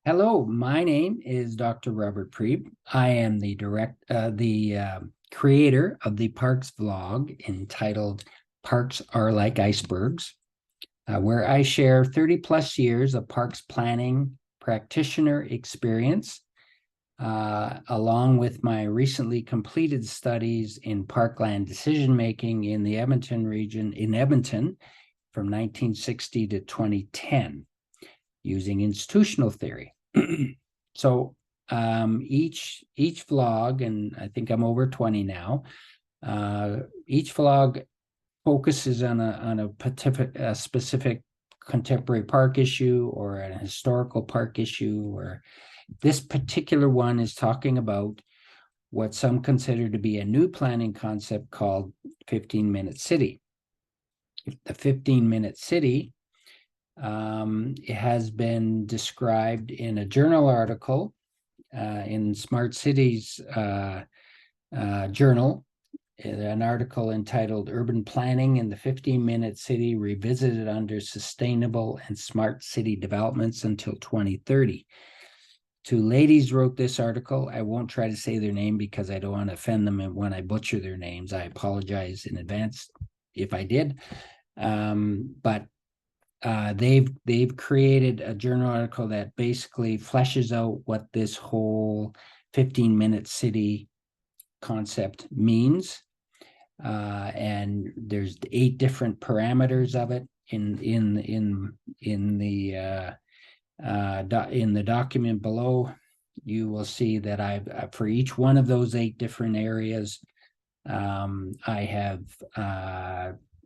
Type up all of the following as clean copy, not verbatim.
Hello, my name is Dr. Robert Priebe. I am the creator of the Parks vlog entitled Parks Are Like Icebergs, where I share 30 plus years of parks planning practitioner experience, along with my recently completed studies in parkland decision making in the Edmonton region in Edmonton from 1960 to 2010 using institutional theory. So each vlog, and I think I'm over 20 now, each vlog focuses on a specific contemporary park issue or a historical park issue, or this particular one is talking about what some consider to be a new planning concept called 15-minute city. The 15-minute city it has been described in a journal article in Smart Cities journal, an article entitled Urban Planning in the 15-Minute City Revisited Under Sustainable and Smart City Developments Until 2030. Two ladies wrote this article. I won't try to say their name because I don't want to offend them, and when I butcher their names, I apologize in advance if I did. But they've created a journal article that basically fleshes out what this whole 15-minute city concept means, and there's 8 different parameters of it in the document below. You will see that I've for each one of those 8 different areas, I have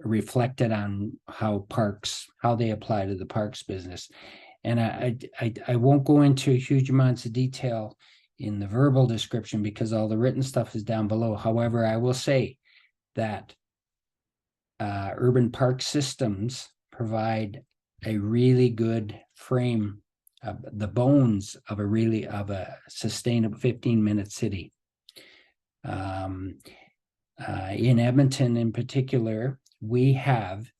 reflected on how they apply to the parks business. And I won't go into huge amounts of detail in the verbal description because all the written stuff is down below. However, I will say that urban park systems provide a really good frame, the bones of a sustainable 15-minute city. In Edmonton in particular, we have,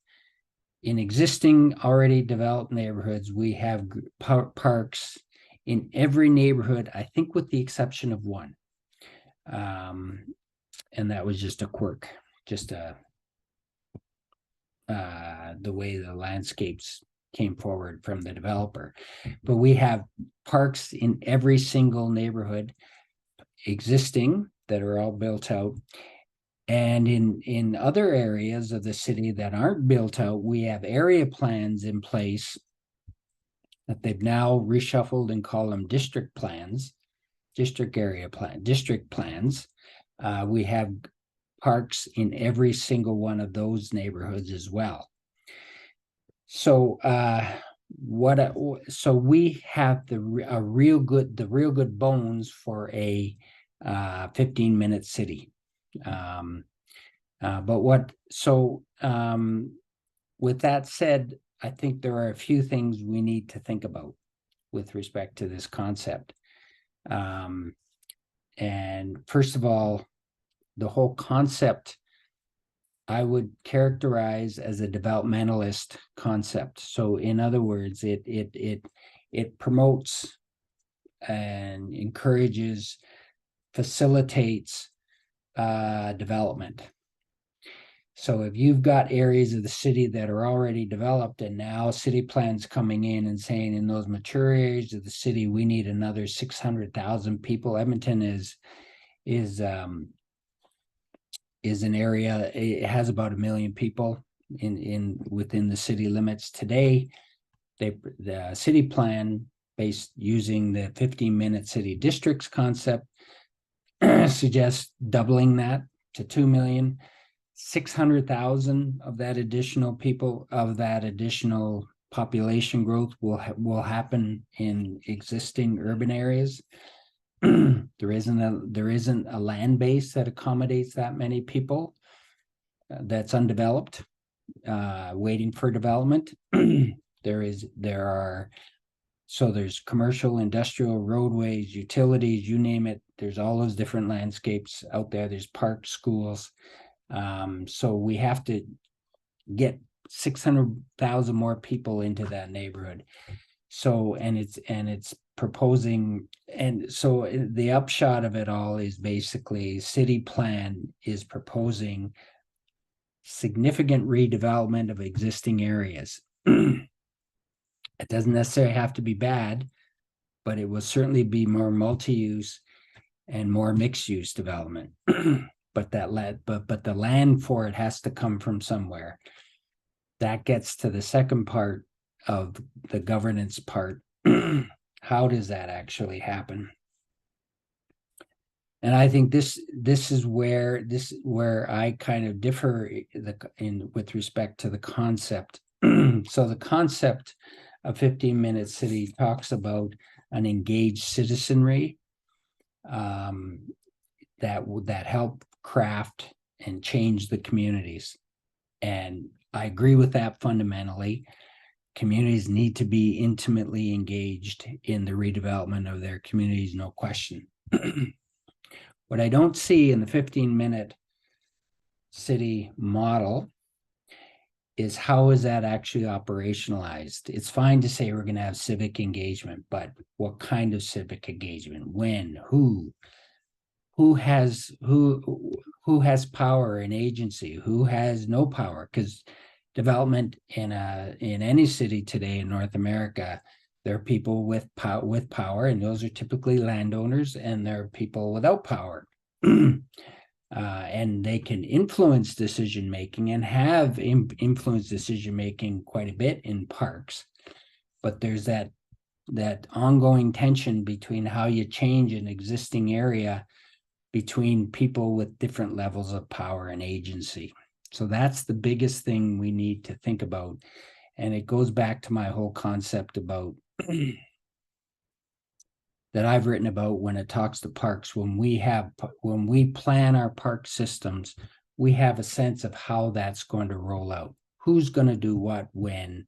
in existing already developed neighborhoods, we have parks in every neighborhood, I think with the exception of one. And that was just a quirk, just the way the landscapes came forward from the developer. But we have parks in every single neighborhood existing that are all built out. And in other areas of the city that aren't built out, we have area plans in place that they've now reshuffled and call them district plans, district plans. We have parks in every single one of those neighborhoods as well. So we have the real good bones for a 15-minute city. With that said, I think there are a few things we need to think about with respect to this concept. And first of all, the whole concept I would characterize as a developmentalist concept. So in other words, it promotes and encourages, facilitates development. So if you've got areas of the city that are already developed and now city plans coming in and saying in those mature areas of the city, we need another 600,000 people. Edmonton is an area, it has about 1 million people within the city limits today. The city plan based using the 15-minute city districts concept suggests doubling that to 2 million. 600,000 of that additional population growth will happen in existing urban areas. There isn't a land base that accommodates that many people that's undeveloped, waiting for development. There's commercial, industrial, roadways, utilities, you name it. There's all those different landscapes out there. There's parks, schools. So we have to get 600,000 more people into that neighborhood. So, and it's proposing, and so the upshot of it all is basically city plan is proposing significant redevelopment of existing areas. It doesn't necessarily have to be bad, but it will certainly be more multi-use and more mixed-use development. But the land for it has to come from somewhere. That gets to the second part of the governance part. How does that actually happen? And I think this is where I kind of differ with respect to the concept. So the concept of 15-minute city talks about an engaged citizenry that help craft and change the communities. And I agree with that fundamentally. Communities need to be intimately engaged in the redevelopment of their communities, no question. What I don't see in the 15-minute city model is how is that actually operationalized? It's fine to say we're going to have civic engagement, but what kind of civic engagement? When? Who has power and agency? Who has no power? Because development in any city today in North America, there are people with power, and those are typically landowners, and there are people without power. And they can influence decision making and have influenced decision making quite a bit in parks. But there's that ongoing tension between how you change an existing area between people with different levels of power and agency. So that's the biggest thing we need to think about. And it goes back to my whole concept about that I've written about when it talks to parks. When we plan our park systems, we have a sense of how that's going to roll out. Who's going to do what, when,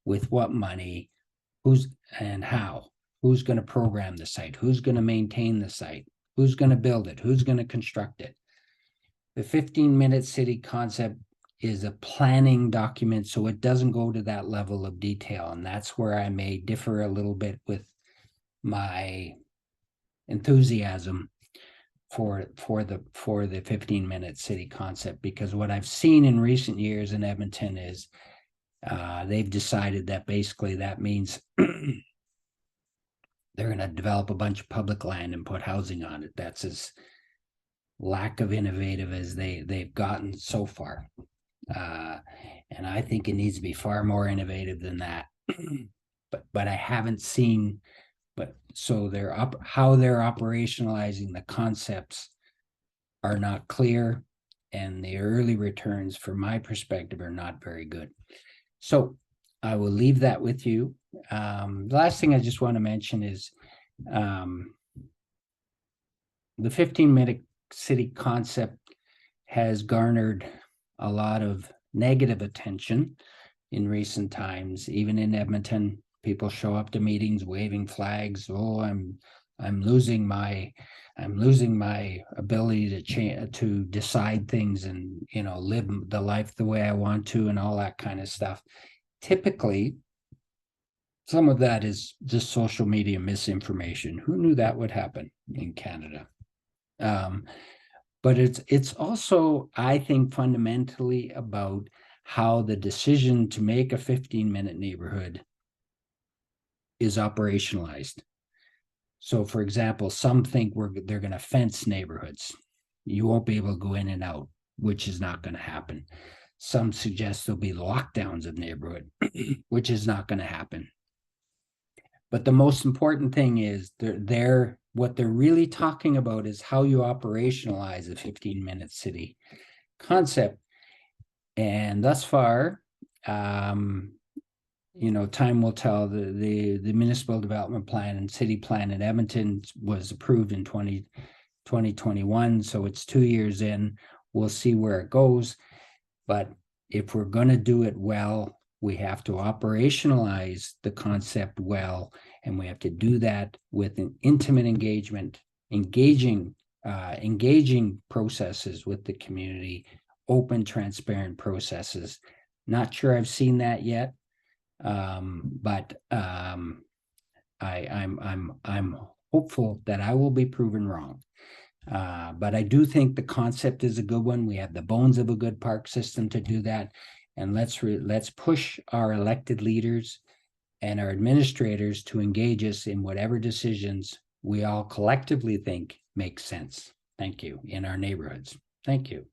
with what money, and how. Who's going to program the site? Who's going to maintain the site? Who's going to build it? Who's going to construct it? The 15-minute city concept is a planning document, so it doesn't go to that level of detail. And that's where I may differ a little bit with my enthusiasm for the 15-minute city concept, because what I've seen in recent years in Edmonton is they've decided that basically that means they're going to develop a bunch of public land and put housing on it. That's as lack of innovative as they've gotten so far. And I think it needs to be far more innovative than that. but I haven't seen, so how they're operationalizing the concepts are not clear, and the early returns from my perspective are not very good. So I will leave that with you. The last thing I just want to mention is the 15-minute city concept has garnered a lot of negative attention in recent times. Even in Edmonton, people show up to meetings waving flags. Oh, I'm losing my ability to decide things and live the life the way I want to, and all that kind of stuff. Typically, some of that is just social media misinformation. Who knew that would happen in Canada? But it's also, I think, fundamentally about how the decision to make a 15-minute neighborhood is operationalized. So, for example, some think they're going to fence neighborhoods. You won't be able to go in and out, which is not going to happen. Some suggest there'll be lockdowns of neighborhood, which is not going to happen. But the most important thing is what they're really talking about is how you operationalize a 15-minute city concept. And thus far, time will tell. The municipal development plan and city plan in Edmonton was approved in 2021, so it's 2 years in. We'll see where it goes. But if we're going to do it well, we have to operationalize the concept well, and we have to do that with an intimate engaging processes with the community, open, transparent processes. Not sure I've seen that yet, but I'm hopeful that I will be proven wrong. But I do think the concept is a good one. We have the bones of a good park system to do that. And let's push our elected leaders and our administrators to engage us in whatever decisions we all collectively think make sense. Thank you. In our neighborhoods. Thank you.